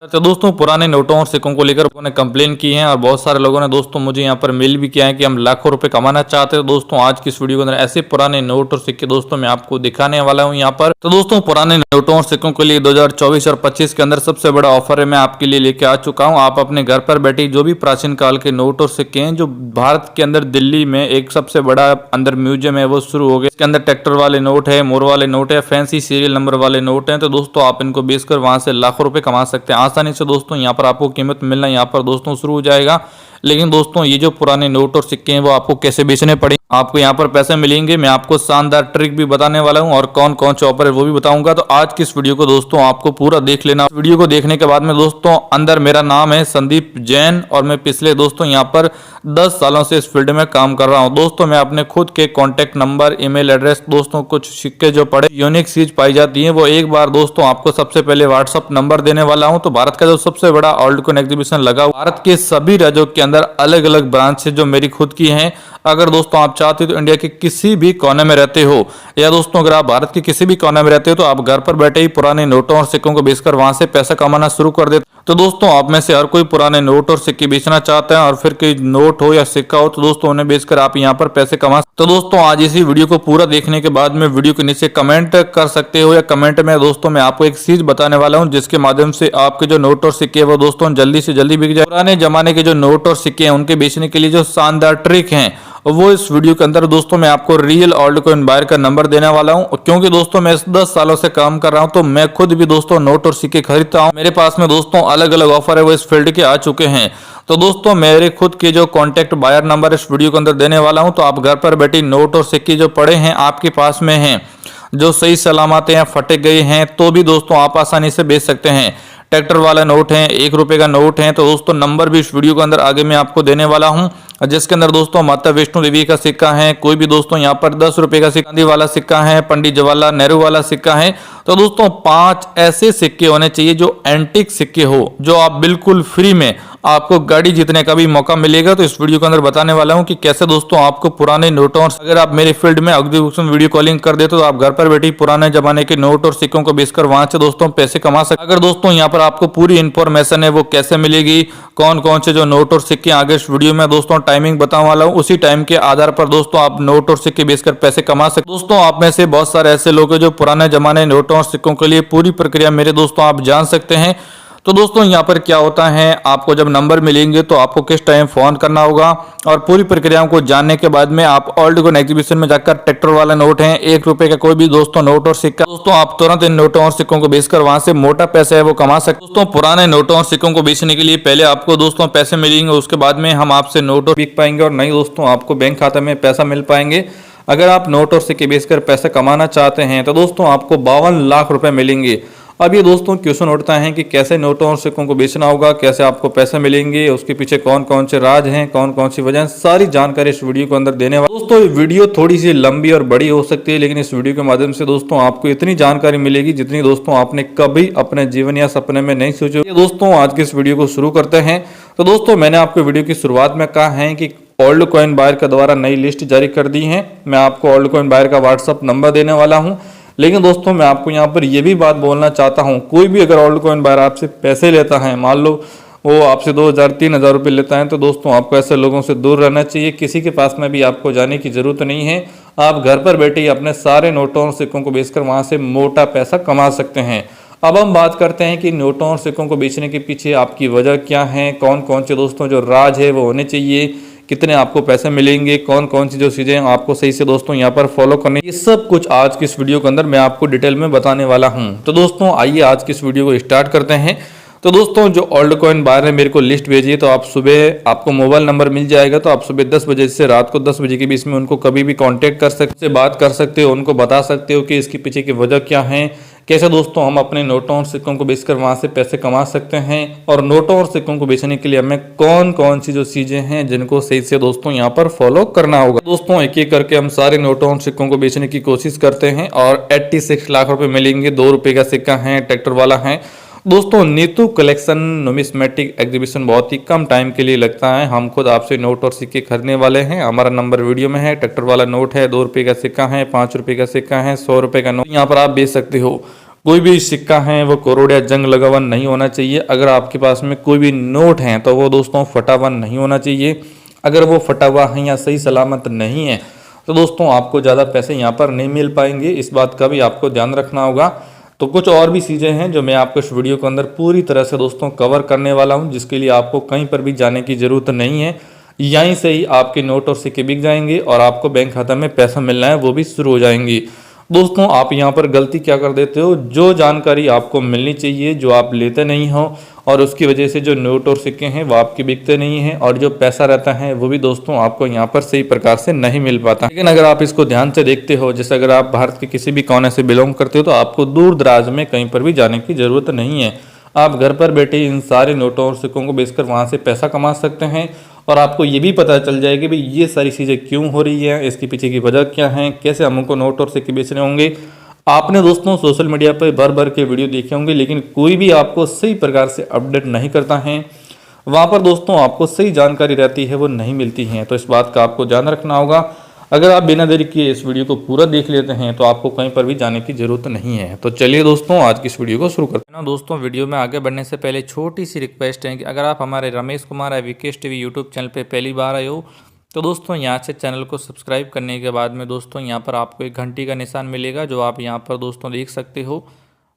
तो दोस्तों पुराने नोटों और सिक्कों को लेकर लोगों ने कंप्लेन की है और बहुत सारे लोगों ने दोस्तों मुझे यहाँ पर मेल भी किया है कि हम लाखों रुपए कमाना चाहते हैं। दोस्तों आज की इस वीडियो के अंदर ऐसे पुराने नोट और सिक्के दोस्तों मैं आपको दिखाने वाला हूँ यहाँ पर। तो दोस्तों पुराने नोटों और सिक्कों के लिए 2024 और 25 के अंदर सबसे बड़ा ऑफर है मैं आपके लिए लेके आ चुका हूँ। आप अपने घर पर बैठे जो भी प्राचीन काल के नोट और सिक्के हैं जो भारत के अंदर दिल्ली में एक सबसे बड़ा अंदर म्यूजियम है वो शुरू हो गया। इसके अंदर ट्रैक्टर वाले नोट है, मोर वाले नोट है, फैंसी सीरियल नंबर वाले नोट है। तो दोस्तों आप इनको बेचकर वहां से लाखों रुपए कमा सकते हैं आसानी से। दोस्तों यहाँ पर आपको कीमत मिलना यहाँ पर दोस्तों शुरू हो जाएगा। लेकिन दोस्तों ये जो पुराने नोट और सिक्के हैं वो आपको कैसे बेचने पड़ेंगे, आपको यहाँ पर पैसे मिलेंगे, मैं आपको शानदार ट्रिक भी बताने वाला हूँ और कौन कौन से ऑफर है वो भी बताऊंगा। तो आज की इस वीडियो को दोस्तों आपको पूरा देख लेना। वीडियो को देखने के बाद में दोस्तों अंदर मेरा नाम है संदीप जैन और मैं पिछले दोस्तों यहाँ पर 10 सालों से इस फील्ड में काम कर रहा हूँ। दोस्तों मैं अपने खुद के कॉन्टैक्ट नंबर, ईमेल एड्रेस, दोस्तों कुछ सिक्के जो पड़े यूनिक चीज पाई जाती है वो एक बार दोस्तों आपको सबसे पहले व्हाट्सअप नंबर देने वाला हूँ। तो भारत का जो सबसे बड़ा ओल्ड कॉइन एग्जीबिशन लगा भारत के सभी राज्यों के अंदर अलग अलग ब्रांच जो मेरी खुद की हैं। अगर दोस्तों आप चाहते हो तो इंडिया के किसी भी कोने में रहते हो या दोस्तों अगर आप भारत के किसी भी कोने में रहते हो तो आप घर पर बैठे ही पुराने नोटों और सिक्कों को बेचकर वहां से पैसा कमाना शुरू कर देते। तो दोस्तों आप में से हर कोई पुराने नोट और सिक्के बेचना चाहता है और फिर कोई नोट हो या सिक्का हो तो दोस्तों उन्हें बेचकर आप यहाँ पर पैसे कमा। तो दोस्तों आज इसी वीडियो को पूरा देखने के बाद में वीडियो के नीचे कमेंट कर सकते हो या कमेंट में दोस्तों मैं आपको एक चीज बताने वाला हूँ जिसके माध्यम से आपके जो नोट और सिक्के वो दोस्तों जल्दी से जल्दी बिक जाए। पुराने जमाने के जो नोट और सिक्के हैं उनके बेचने के लिए जो शानदार ट्रिक है वो इस वीडियो के अंदर दोस्तों मैं आपको रियल ओल्ड कॉइन बायर का नंबर देने वाला हूं। क्योंकि दोस्तों मैं 10 सालों से काम कर रहा हूं तो मैं खुद भी दोस्तों नोट और सिक्के खरीदता हूं। मेरे पास में दोस्तों अलग अलग ऑफर है वो इस फील्ड के आ चुके हैं। तो दोस्तों मेरे खुद के जो कॉन्टैक्ट बायर नंबर इस वीडियो के अंदर देने वाला हूं। तो आप घर पर बैठी नोट और सिक्के जो पड़े हैं आपके पास में हैं, जो सही सलामत हैं, फटे गए हैं तो भी दोस्तों आप आसानी से बेच सकते हैं। ट्रैक्टर वाला नोट है, 1 रुपए का नोट है। तो दोस्तों नंबर भी इस वीडियो के अंदर आगे मैं आपको देने वाला हूं जिसके अंदर दोस्तों माता वैष्णो देवी का सिक्का है, कोई भी दोस्तों यहाँ पर 10 रुपए का सिक्का, गांधी वाला सिक्का है, पंडित जवाहरलाल नेहरू वाला सिक्का है। तो दोस्तों 5 ऐसे सिक्के होने चाहिए जो एंटीक सिक्के हो, जो आप बिल्कुल फ्री में आपको गाड़ी जीतने का भी मौका मिलेगा। तो इस वीडियो के अंदर बताने वाला हूं कि कैसे दोस्तों आपको पुराने नोटों, अगर आप मेरे फील्ड में एग्जीबिशन वीडियो कॉलिंग कर देते तो आप घर पर बैठी पुराने जमाने के नोट और सिक्कों को बेचकर वहां से दोस्तों पैसे कमा सकते। अगर दोस्तों यहाँ पर आपको पूरी इंफॉर्मेशन है वो कैसे मिलेगी, कौन कौन से जो नोट और सिक्के आगे इस वीडियो में दोस्तों टाइमिंग बताने वाला हूँ, उसी टाइम के आधार पर दोस्तों आप नोट और सिक्के बेचकर पैसे कमा सकते। दोस्तों आप में से बहुत सारे ऐसे लोग हैं जो पुराने जमाने नोटों और सिक्कों के लिए पूरी प्रक्रिया मेरे दोस्तों आप जान सकते हैं। तो दोस्तों यहाँ पर क्या होता है, आपको जब नंबर मिलेंगे तो आपको किस टाइम फोन करना होगा और पूरी प्रक्रियाओं को जानने के बाद में आप ओल्ड कॉइन एग्जीबिशन में जाकर ट्रैक्टर वाला नोट है, 1 रुपए का कोई भी दोस्तों नोट और सिक्का, दोस्तों आप तुरंत इन नोटों और सिक्कों को बेचकर वहां से मोटा पैसा है वो कमा सकते। दोस्तों पुराने नोटों और सिक्कों को बेचने के लिए पहले आपको दोस्तों पैसे मिलेंगे, उसके बाद में हम आपसे नोट और बिक पाएंगे और नहीं दोस्तों आपको बैंक खाते में पैसा मिल पाएंगे। अगर आप नोट और सिक्के बेचकर पैसा कमाना चाहते हैं तो दोस्तों आपको 52 लाख रुपए मिलेंगे। अब ये दोस्तों क्वेश्चन उठता है कि कैसे नोटों और सिक्कों को बेचना होगा, कैसे आपको पैसे मिलेंगे, उसके पीछे कौन कौन से राज हैं, कौन कौन सी वजह, सारी जानकारी इस वीडियो को अंदर देने वाला। दोस्तों ये वीडियो थोड़ी सी लंबी और बड़ी हो सकती है लेकिन इस वीडियो के माध्यम से दोस्तों आपको इतनी जानकारी मिलेगी जितनी दोस्तों आपने कभी अपने जीवन या सपने में नहीं सोची। दोस्तों आज के इस वीडियो को शुरू करते हैं। तो दोस्तों मैंने आपको वीडियो की शुरुआत में कहा है कि ओल्ड कॉइन बायर के द्वारा नई लिस्ट जारी कर दी है। मैं आपको ओल्ड कॉइन बायर का व्हाट्सअप नंबर देने वाला हूं। लेकिन दोस्तों मैं आपको यहाँ पर यह भी बात बोलना चाहता हूँ, कोई भी अगर ओल्ड कॉइन बायर आपसे पैसे लेता है, मान लो वो आपसे 2,000-3,000 रुपये लेता है, तो दोस्तों आपको ऐसे लोगों से दूर रहना चाहिए। किसी के पास में भी आपको जाने की जरूरत नहीं है। आप घर पर बैठे ही अपने सारे नोटों और सिक्कों को बेचकर वहां से मोटा पैसा कमा सकते हैं। अब हम बात करते हैं कि नोटों और सिक्कों को बेचने के पीछे आपकी वजह क्या है, कौन कौन से दोस्तों जो राज है वो होने चाहिए, कितने आपको पैसे मिलेंगे, कौन कौन सी जो चीजें आपको सही से दोस्तों यहाँ पर फॉलो करनी, ये सब कुछ आज की इस वीडियो के अंदर मैं आपको डिटेल में बताने वाला हूँ। तो दोस्तों आइए आज की इस वीडियो को स्टार्ट करते हैं। तो दोस्तों जो ओल्ड कॉइन बायर ने मेरे को लिस्ट भेजी है, तो आप सुबह, आपको मोबाइल नंबर मिल जाएगा, तो आप सुबह 10 बजे से रात को 10 बजे के बीच में उनको कभी भी कांटेक्ट कर सकते, बात कर सकते हो, उनको बता सकते हो कि इसके पीछे की वजह क्या है, कैसे दोस्तों हम अपने नोटों और सिक्कों को बेचकर वहां से पैसे कमा सकते हैं और नोटों और सिक्कों को बेचने के लिए हमें कौन कौन सी जो चीजें हैं जिनको सही से दोस्तों यहाँ पर फॉलो करना होगा। दोस्तों एक एक करके हम सारे नोटों और सिक्कों को बेचने की कोशिश करते हैं और 86 लाख रुपए मिलेंगे। 2 रुपए का सिक्का है, ट्रैक्टर वाला है। दोस्तों नीतू कलेक्शन नुमिस्मेटिक एग्जीबिशन बहुत ही कम टाइम के लिए लगता है। हम खुद आपसे नोट और सिक्के खरीदने वाले हैं। हमारा नंबर वीडियो में है। ट्रैक्टर वाला नोट है, 2 रुपए का सिक्का है, 5 रुपए का सिक्का है, 100 रुपए का नोट यहाँ पर आप बेच सकते हो। कोई भी सिक्का है वो करोड़ या जंग लगा हुआ नहीं होना चाहिए। अगर आपके पास में कोई भी नोट है तो वो दोस्तों फटा हुआ नहीं होना चाहिए। अगर वो फटा हुआ है या सही सलामत नहीं है तो दोस्तों आपको ज़्यादा पैसे यहाँ पर नहीं मिल पाएंगे। इस बात का भी आपको ध्यान रखना होगा। तो कुछ और भी चीज़ें हैं जो मैं आपको इस वीडियो के अंदर पूरी तरह से दोस्तों कवर करने वाला हूँ, जिसके लिए आपको कहीं पर भी जाने की ज़रूरत नहीं है। यहीं से ही आपके नोट और सिक्के बिक जाएंगे और आपको बैंक खाता में पैसा मिलना है वो भी शुरू हो जाएंगी। दोस्तों आप यहाँ पर गलती क्या कर देते हो, जो जानकारी आपको मिलनी चाहिए जो आप लेते नहीं हो, और उसकी वजह से जो नोट और सिक्के हैं वो आपके बिकते नहीं हैं, और जो पैसा रहता है वो भी दोस्तों आपको यहाँ पर सही प्रकार से नहीं मिल पाता। लेकिन अगर आप इसको ध्यान से देखते हो, जैसे अगर आप भारत के किसी भी कोने से बिलोंग करते हो तो आपको दूर दराज में कहीं पर भी जाने की ज़रूरत नहीं है। आप घर पर बैठे इन सारे नोटों और सिक्कों को बेचकर वहाँ से पैसा कमा सकते हैं, और आपको ये भी पता चल जाएगा कि भाई ये सारी चीज़ें क्यों हो रही है, इसके पीछे की वजह क्या है, कैसे हमको नोट और सिक्के बेचने होंगे। आपने दोस्तों सोशल मीडिया पर भर भर के वीडियो देखे होंगे, लेकिन कोई भी आपको सही प्रकार से अपडेट नहीं करता है। वहाँ पर दोस्तों आपको सही जानकारी रहती है वो नहीं मिलती है। तो इस बात का आपको ध्यान रखना होगा। अगर आप बिना देरी किए इस वीडियो को पूरा देख लेते हैं तो आपको कहीं पर भी जाने की ज़रूरत नहीं है। तो चलिए दोस्तों आज की इस वीडियो को शुरू करते हैं। दोस्तों वीडियो में आगे बढ़ने से पहले छोटी सी रिक्वेस्ट है कि अगर आप हमारे Ramesh Kumar Vikesh TV YouTube channel पर पहली बार आए हो तो दोस्तों यहाँ से चैनल को सब्सक्राइब करने के बाद में दोस्तों यहाँ पर आपको एक घंटी का निशान मिलेगा जो आप यहाँ पर दोस्तों देख सकते हो।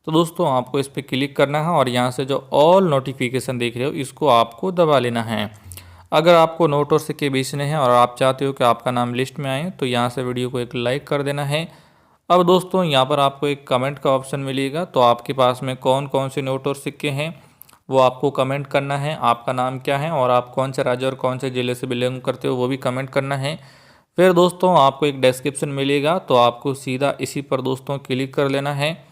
तो दोस्तों आपको इस पर क्लिक करना है और यहाँ से जो ऑल नोटिफिकेशन देख रहे हो इसको आपको दबा लेना है। अगर आपको नोट और सिक्के बेचने हैं और आप चाहते हो कि आपका नाम लिस्ट में आए तो यहाँ से वीडियो को एक लाइक कर देना है। अब दोस्तों यहाँ पर आपको एक कमेंट का ऑप्शन मिलेगा, तो आपके पास में कौन कौन से नोट और सिक्के हैं वो आपको कमेंट करना है। आपका नाम क्या है और आप कौन से राज्य और कौन से ज़िले से बिलोंग करते हो वो भी कमेंट करना है। फिर दोस्तों आपको एक डिस्क्रिप्शन मिलेगा, तो आपको सीधा इसी पर दोस्तों क्लिक कर लेना है।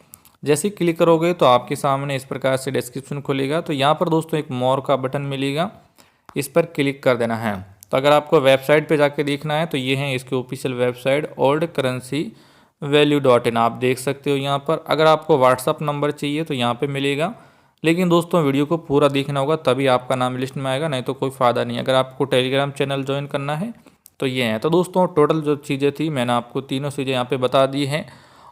जैसे ही क्लिक करोगे तो आपके सामने इस प्रकार से डिस्क्रिप्शन खुलेगा। तो यहाँ पर दोस्तों एक मोर का बटन मिलेगा, इस पर क्लिक कर देना है। तो अगर आपको वेबसाइट पे जाके देखना है तो ये है इसकी ऑफिशियल वेबसाइट oldcurrencyvalue.in, आप देख सकते हो यहाँ पर। अगर आपको व्हाट्सअप नंबर चाहिए तो यहाँ पे मिलेगा, लेकिन दोस्तों वीडियो को पूरा देखना होगा तभी आपका नाम लिस्ट में आएगा, नहीं तो कोई फ़ायदा नहीं। अगर आपको टेलीग्राम चैनल ज्वाइन करना है तो ये है। तो दोस्तों टोटल जो चीज़ें थी मैंने आपको तीनों चीज़ें यहाँ पे बता दी हैं,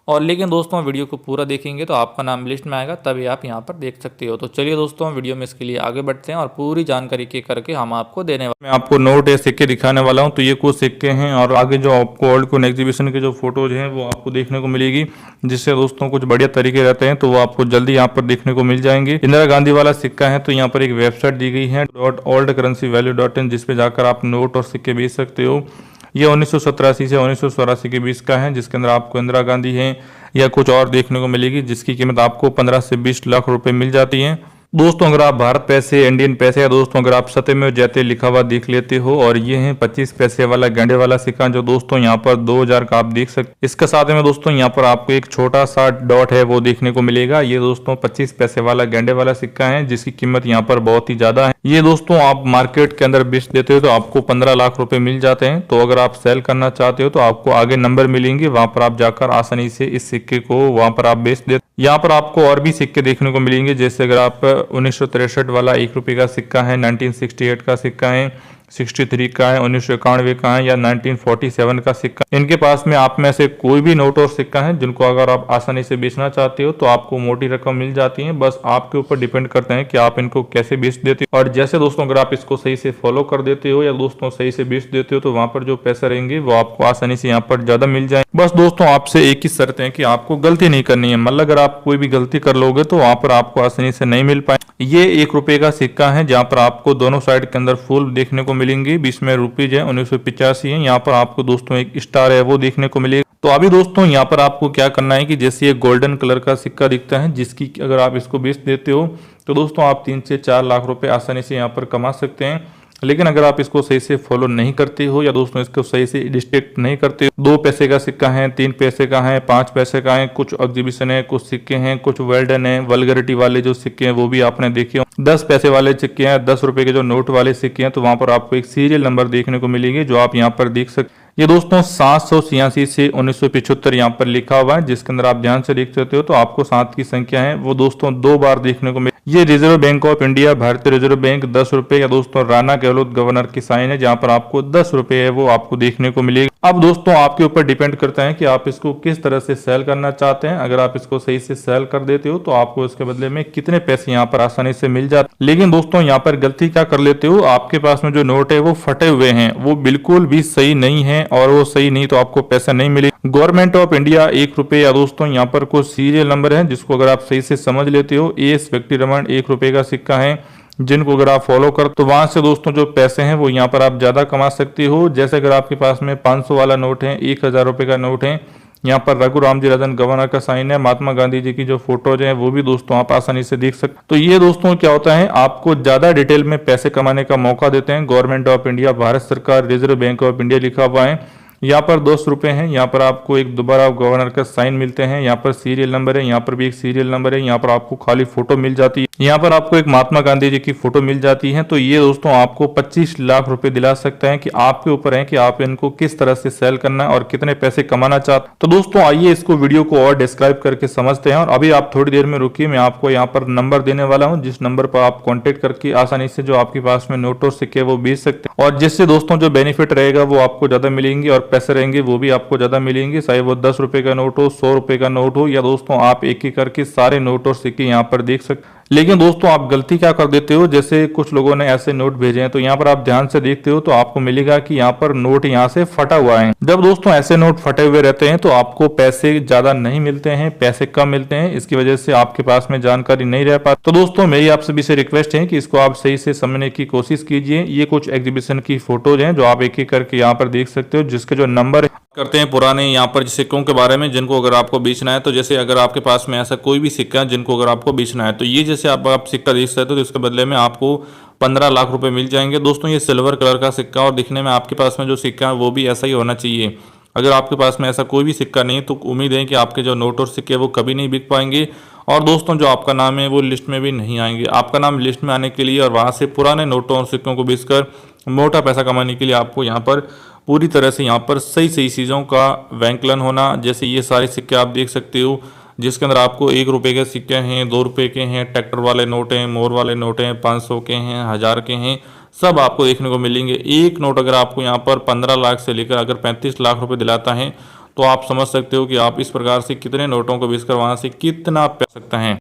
और लेकिन दोस्तों वीडियो को पूरा देखेंगे तो आपका नाम लिस्ट में आएगा तभी आप यहाँ पर देख सकते हो। तो चलिए दोस्तों वीडियो में इसके लिए आगे बढ़ते हैं और पूरी जानकारी के करके हम आपको देने वाले। मैं आपको नोट या सिक्के दिखाने वाला हूँ। तो ये कुछ सिक्के हैं और आगे जो आपको ओल्ड कोइन एग्जीबिशन के जो फोटोज हैं वो आपको देखने को मिलेगी, जिससे दोस्तों कुछ बढ़िया तरीके रहते हैं तो वो आपको जल्दी यहाँ पर देखने को मिल जाएंगे। इंदिरा गांधी वाला सिक्का है तो यहाँ पर एक वेबसाइट दी गई है oldcurrencyvalue.in, जिसपे जाकर आप नोट और सिक्के बेच सकते हो। ये 1987 से 1984 के बीच का है, जिसके अंदर आपको इंदिरा गांधी है या कुछ और देखने को मिलेगी, जिसकी कीमत आपको 15 से 20 लाख रुपए मिल जाती है। दोस्तों अगर आप भारत पैसे, इंडियन पैसे या दोस्तों अगर आप सतह में जाते लिखा हुआ देख लेते हो, और ये है 25 पैसे वाला गेंडे वाला सिक्का जो दोस्तों यहाँ पर 2000 का आप देख सकते। इसके साथ में दोस्तों यहाँ पर आपको एक छोटा सा डॉट है वो देखने को मिलेगा। ये दोस्तों 25 पैसे वाला गेंडे वाला सिक्का है, जिसकी कीमत यहाँ पर बहुत ही ज्यादा है। ये दोस्तों आप मार्केट के अंदर बेच देते हो तो आपको 15 लाख रुपए मिल जाते हैं। तो अगर आप सेल करना चाहते हो तो आपको आगे नंबर मिलेंगे, वहां पर आप जाकर आसानी से इस सिक्के को वहां पर आप बेच देते। यहाँ पर आपको और भी सिक्के देखने को मिलेंगे, जैसे अगर आप 1963 वाला 1 रुपये का सिक्का है, 1968 का सिक्का है, 63 का है, 1991 का है या 1947 का सिक्का। इनके पास में आप में से कोई भी नोट और सिक्का है जिनको अगर आप आसानी से बेचना चाहते हो तो आपको मोटी रकम मिल जाती है। बस आपके ऊपर डिपेंड करते हैं कि आप इनको कैसे बेच देते हो, और जैसे दोस्तों अगर आप इसको सही से फॉलो कर देते हो या दोस्तों सही से बेच देते हो तो वहां पर जो पैसे रहेंगे वो आपको आसानी से यहाँ पर ज्यादा मिल जाए। बस दोस्तों आपसे एक ही शर्त है कि आपको गलती नहीं करनी है, मतलब अगर आप कोई भी गलती कर लोगे तो वहां पर आपको आसानी से नहीं मिल पाए। ये 1 रुपये का सिक्का है जहाँ पर आपको दोनों साइड के अंदर फूल देखने को मिलेंगे, बीच में रुपीज है 1985 है। यहाँ पर आपको दोस्तों एक स्टार है वो देखने को मिलेगा। तो अभी दोस्तों यहाँ पर आपको क्या करना है कि जैसे ये गोल्डन कलर का सिक्का दिखता है, जिसकी अगर आप इसको बेच देते हो तो दोस्तों आप 3 से 4 लाख रुपए आसानी से यहाँ पर कमा सकते हैं। लेकिन अगर आप इसको सही से फॉलो नहीं करते हो या दोस्तों इसको सही से डिस्ट्रिक्ट नहीं करते हो, 2 पैसे का सिक्का है, 3 पैसे का है, 5 पैसे का है, कुछ एग्जीबिशन है, कुछ सिक्के हैं, कुछ वेल्डन है, वल्गरिटी वाले जो सिक्के हैं वो भी आपने देखे हो, 10 पैसे वाले सिक्के हैं, 10 रुपए के जो नोट वाले सिक्के हैं, तो वहां पर आपको एक सीरियल नंबर देखने को मिलेंगे जो आप यहाँ पर देख सकते। ये दोस्तों 786 से 1975 यहाँ पर लिखा हुआ है, जिसके अंदर आप ध्यान से देख सकते हो तो आपको 7 की संख्या है वो दोस्तों 2 बार देखने को मिले। ये रिजर्व बैंक ऑफ इंडिया, भारतीय रिजर्व बैंक 10 रुपए या दोस्तों राणा गहलोत गवर्नर की साइन है, जहां पर आपको 10 रुपए है वो आपको देखने को मिलेगा। अब दोस्तों आपके ऊपर डिपेंड करता है कि आप इसको किस तरह से सेल करना चाहते हैं। अगर आप इसको सही से सेल कर देते हो तो आपको इसके बदले में कितने पैसे यहाँ पर आसानी से मिल जाते। लेकिन दोस्तों यहाँ पर गलती क्या कर लेते हो, आपके पास में जो नोट है वो फटे हुए हैं, वो बिल्कुल भी सही नहीं है, और वो सही नहीं तो आपको पैसा नहीं मिले। गवर्नमेंट ऑफ इंडिया 1 रुपए या दोस्तों यहाँ पर कुछ सीरियल नंबर है जिसको अगर आप सही से समझ लेते हो, एस व्यक्ति रमन 1 रुपए का सिक्का है, जिनको अगर आप फॉलो कर तो वहां से दोस्तों जो पैसे हैं वो यहाँ पर आप ज्यादा कमा सकते हो। जैसे अगर आपके पास में 500 वाला नोट है, 1000 रुपए का नोट है, यहाँ पर रघुराम जी राजन गवर्नर का साइन है, महात्मा गांधी जी की जो फोटोज हैं वो भी दोस्तों आप आसानी से देख सकते। तो ये दोस्तों क्या होता है, आपको ज्यादा डिटेल में पैसे कमाने का मौका देते हैं। गवर्नमेंट ऑफ इंडिया, भारत सरकार, रिजर्व बैंक ऑफ इंडिया लिखा हुआ है, यहाँ पर 10 रुपए हैं, यहाँ पर आपको एक दोबारा गवर्नर का साइन मिलते हैं, यहाँ पर सीरियल नंबर है, यहाँ पर भी एक सीरियल नंबर है, यहाँ पर आपको खाली फोटो मिल जाती है, यहाँ पर आपको एक महात्मा गांधी जी की फोटो मिल जाती है। तो ये दोस्तों आपको 25 लाख रुपए दिला सकते हैं, कि आपके ऊपर है कि आप इनको किस तरह से सेल करना है और कितने पैसे कमाना चाहते। तो दोस्तों आइए इसको वीडियो को और डिस्क्राइब करके समझते हैं। और अभी आप थोड़ी देर में रुकिए, मैं आपको यहाँ पर नंबर देने वाला हूँ, जिस नंबर पर आप कॉन्टेक्ट करके आसानी से जो आपके पास में नोट और सिक्के वो बेच सकते हैं, और जिससे दोस्तों जो बेनिफिट रहेगा वो आपको ज्यादा मिलेंगे और पैसे रहेंगे वो भी आपको ज्यादा मिलेंगे, चाहे वो 10 रुपए का नोट हो, 100 रुपए का नोट हो, या दोस्तों आप एक एक करके सारे नोट और सिक्के यहाँ पर देख सकते। लेकिन दोस्तों आप गलती क्या कर देते हो, जैसे कुछ लोगों ने ऐसे नोट भेजे हैं तो यहाँ पर आप ध्यान से देखते हो तो आपको मिलेगा कि यहाँ पर नोट यहाँ से फटा हुआ है। जब दोस्तों ऐसे नोट फटे हुए रहते हैं तो आपको पैसे ज्यादा नहीं मिलते हैं, पैसे कम मिलते हैं, इसकी वजह से आपके पास में जानकारी नहीं रह पाती। तो दोस्तों मेरी आप सभी से रिक्वेस्ट है कि इसको आप सही से समझने की कोशिश कीजिए। ये कुछ एग्जीबिशन की फोटोज हैं जो आप एक एक करके यहाँ पर देख सकते हो, जिसके जो नंबर करते हैं पुराने यहाँ पर सिक्कों के बारे में, जिनको अगर आपको बेचना है। तो जैसे अगर आपके पास में ऐसा कोई भी सिक्का है जिनको अगर आपको बेचना है, तो ये जैसे आप सिक्का देख सकते हो तो इसके बदले में आपको 15 लाख रुपए मिल जाएंगे। दोस्तों ये सिल्वर कलर का सिक्का, और दिखने में आपके पास में जो सिक्का है वो भी ऐसा ही होना चाहिए। अगर आपके पास में ऐसा कोई भी सिक्का नहीं तो उम्मीद है कि आपके जो नोट और सिक्के वो कभी नहीं बिक पाएंगे, और दोस्तों जो आपका नाम है वो लिस्ट में भी नहीं आएंगे। आपका नाम लिस्ट में आने के लिए और वहाँ से पुराने नोटों और सिक्कों को बेचकर मोटा पैसा कमाने के लिए आपको यहाँ पर पूरी तरह से यहाँ पर सही सही चीज़ों का वैंकलन होना। जैसे ये सारे सिक्के आप देख सकते हो, जिसके अंदर आपको 1 रुपए के सिक्के हैं, 2 रुपए के हैं, ट्रैक्टर वाले नोट हैं, मोर वाले नोट हैं, 500 के हैं, 1000 के हैं, सब आपको देखने को मिलेंगे। एक नोट अगर आपको यहाँ पर 15 लाख से लेकर अगर 35 लाख रुपए दिलाता है तो आप समझ सकते हो कि आप इस प्रकार से कितने नोटों को बेचकर वहां से कितना पै सकते हैं।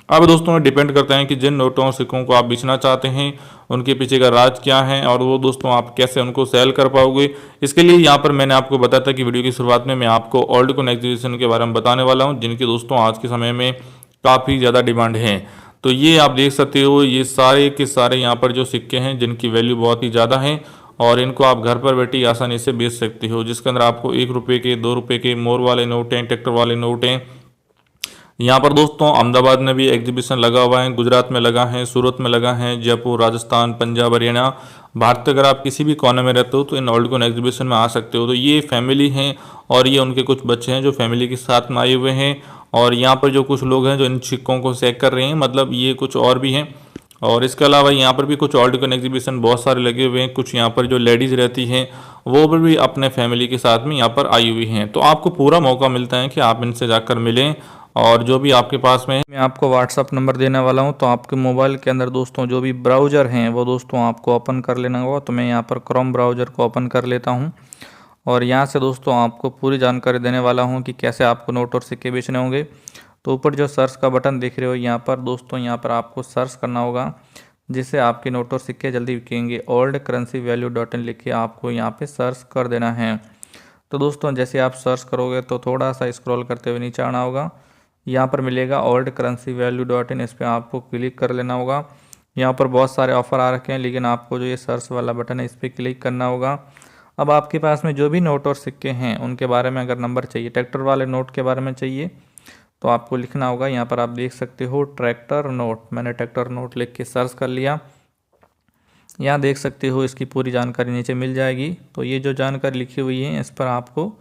अब दोस्तों डिपेंड करता है कि जिन नोटों और सिक्कों को आप बेचना चाहते हैं उनके पीछे का राज क्या है, और वो दोस्तों आप कैसे उनको सेल कर पाओगे। इसके लिए यहाँ पर मैंने आपको बताया था कि वीडियो की शुरुआत में मैं आपको ओल्ड कॉइन एग्जीबिशन के बारे में बताने वाला हूँ, जिनकी दोस्तों आज के समय में काफ़ी ज़्यादा डिमांड है। तो ये आप देख सकते हो, ये सारे के सारे यहाँ पर जो सिक्के हैं जिनकी वैल्यू बहुत ही ज़्यादा है, और इनको आप घर पर बैठे आसानी से बेच सकते हो। जिसके अंदर आपको 1 रुपए के, 2 रुपए के, मोर वाले नोट हैं, ट्रैक्टर वाले नोट हैं। यहाँ पर दोस्तों अहमदाबाद में भी एग्जीबिशन लगा हुआ है, गुजरात में लगा है, सूरत में लगा है, जयपुर, राजस्थान, पंजाब, हरियाणा, भारत के अगर आप किसी भी कोने में रहते हो तो इन ओल्ड कॉइन एग्जीबिशन में आ सकते हो। तो ये फैमिली हैं और ये उनके कुछ बच्चे हैं जो फैमिली के साथ में आए हुए हैं, और यहाँ पर जो कुछ लोग हैं जो इन सिक्कों को चेक कर रहे हैं, मतलब ये कुछ और भी हैं। और इसके अलावा यहाँ पर भी कुछ ओल्ड कॉइन एग्जीबिशन बहुत सारे लगे हुए हैं। कुछ यहाँ पर जो लेडीज़ रहती हैं वो भी अपने फैमिली के साथ में यहाँ पर आई हुई हैं। तो आपको पूरा मौका मिलता है कि आप इनसे जाकर मिलें, और जो भी आपके पास में है मैं आपको व्हाट्सअप नंबर देने वाला हूं। तो आपके मोबाइल के अंदर दोस्तों जो भी ब्राउज़र हैं वो दोस्तों आपको ओपन कर लेना होगा। तो मैं यहां पर क्रोम ब्राउज़र को ओपन कर लेता हूं, और यहां से दोस्तों आपको पूरी जानकारी देने वाला हूं कि कैसे आपको नोट और सिक्के बेचने होंगे। तो ऊपर जो सर्च का बटन दिख रहे हो यहाँ पर दोस्तों, यहाँ पर आपको सर्च करना होगा, जिससे आपके नोट और सिक्के जल्दी बिकेंगे। oldcurrencyvalue.in लिख के आपको यहाँ पर सर्च कर देना है। तो दोस्तों जैसे आप सर्च करोगे तो थोड़ा सा स्क्रॉल करते हुए नीचे आना होगा, यहाँ पर मिलेगा oldcurrencyvalue.in, इस पर आपको क्लिक कर लेना होगा। यहाँ पर बहुत सारे ऑफर आ रखे हैं, लेकिन आपको जो ये सर्च वाला बटन है इस पर क्लिक करना होगा। अब आपके पास में जो भी नोट और सिक्के हैं उनके बारे में अगर नंबर चाहिए, ट्रैक्टर वाले नोट के बारे में चाहिए, तो आपको लिखना होगा। यहाँ पर आप देख सकते हो ट्रैक्टर नोट, मैंने ट्रैक्टर नोट लिख के सर्च कर लिया। यहाँ देख सकते हो इसकी पूरी जानकारी नीचे मिल जाएगी। तो ये जो जानकारी लिखी हुई है इस पर आपको,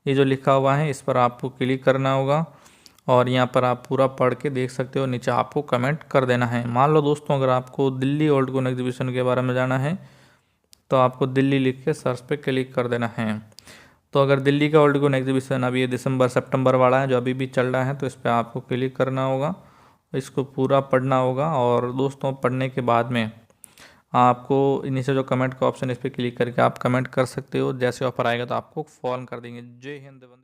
ये जो लिखा हुआ है इस पर आपको क्लिक करना होगा, और यहाँ पर आप पूरा पढ़ के देख सकते हो। नीचे आपको कमेंट कर देना है। मान लो दोस्तों अगर आपको दिल्ली ओल्ड कॉइन एग्जीबिशन के बारे में जाना है तो आपको दिल्ली लिख के सर्च पे क्लिक कर देना है। तो अगर दिल्ली का वर्ल्ड कॉन एग्जीबिशन अभी ये दिसंबर सितंबर वाला है जो अभी भी चल रहा है, तो इस पर आपको क्लिक करना होगा, इसको पूरा पढ़ना होगा। और दोस्तों पढ़ने के बाद में आपको नीचे जो कमेंट का ऑप्शन है इस पर क्लिक करके आप कमेंट कर सकते हो। जैसे ऑफर आएगा तो आपको फ़ोन कर देंगे। जय हिंद, वंदे